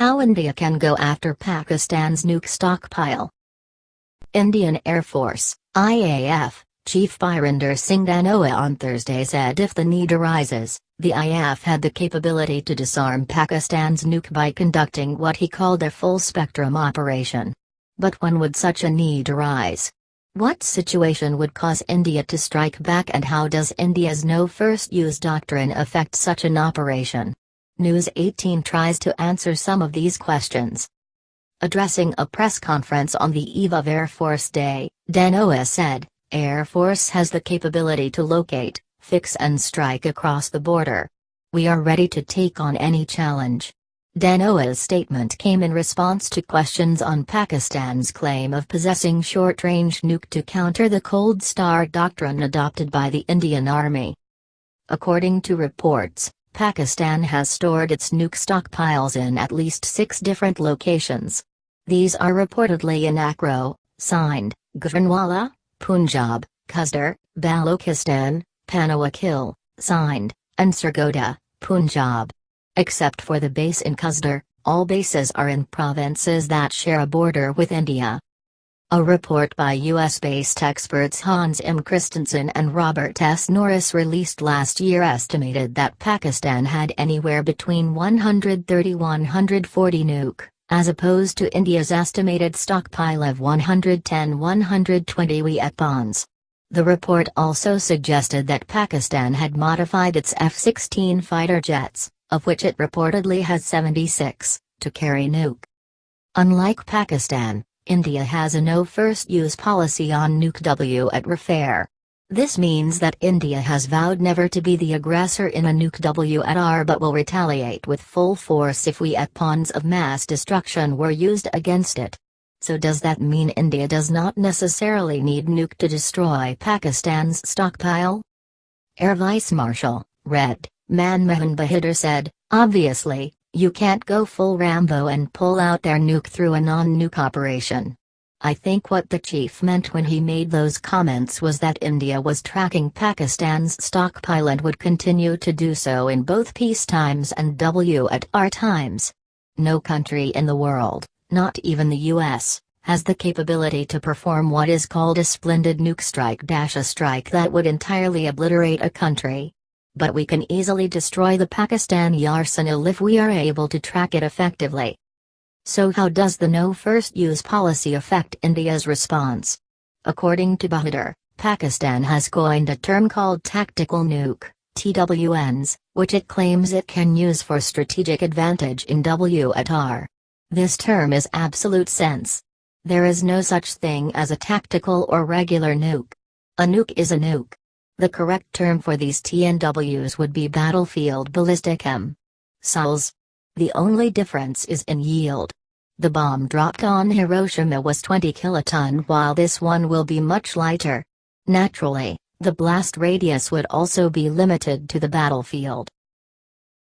How India can go after Pakistan's nuke stockpile. Indian Air Force, IAF, Chief Birender Singh Dhanoa on Thursday said if the need arises, the IAF had the capability to disarm Pakistan's nuke by conducting what he called a full-spectrum operation. But when would such a need arise? What situation would cause India to strike back, and how does India's no first use doctrine affect such an operation? News 18 tries to answer some of these questions. Addressing a press conference on the eve of Air Force Day, Dhanoa said, Air Force has the capability to locate, fix and strike across the border. We are ready to take on any challenge. Dhanoa's statement came in response to questions on Pakistan's claim of possessing short-range nuke to counter the Cold Star doctrine adopted by the Indian Army. According to reports, Pakistan has stored its nuke stockpiles in at least 6 different locations. These are reportedly in Akro, Sindh, Gujranwala, Punjab, Khusdar, Balochistan, Panawakil, Sindh, and Sargodha, Punjab. Except for the base in Khusdar, all bases are in provinces that share a border with India. A report by US-based experts Hans M. Christensen and Robert S. Norris released last year estimated that Pakistan had anywhere between 130–140 nuke, as opposed to India's estimated stockpile of 110–120 weapons. The report also suggested that Pakistan had modified its F-16 fighter jets, of which it reportedly has 76, to carry nuke. Unlike Pakistan, India has a no-first-use policy on nuke at warfare. This means that India has vowed never to be the aggressor in a nuke but will retaliate with full force if weapons of mass destruction were used against it. So does that mean India does not necessarily need nuke to destroy Pakistan's stockpile? Air Vice Marshal, Red, Manmohan Bahadur said, obviously, you can't go full Rambo and pull out their nuke through a non-nuke operation. I think what the chief meant when he made those comments was that India was tracking Pakistan's stockpile and would continue to do so in both peace times and war times. No country in the world, not even the US, has the capability to perform what is called a splendid nuke strike, a strike that would entirely obliterate a country. But we can easily destroy the Pakistani arsenal if we are able to track it effectively. So how does the no-first-use policy affect India's response? According to Bahadur, Pakistan has coined a term called tactical nuke, TWNs, which it claims it can use for strategic advantage in war. This term is absolute sense. There is no such thing as a tactical or regular nuke. A nuke is a nuke. The correct term for these TNWs would be battlefield ballistic missiles. The only difference is in yield. The bomb dropped on Hiroshima was 20 kiloton while this one will be much lighter. Naturally, the blast radius would also be limited to the battlefield.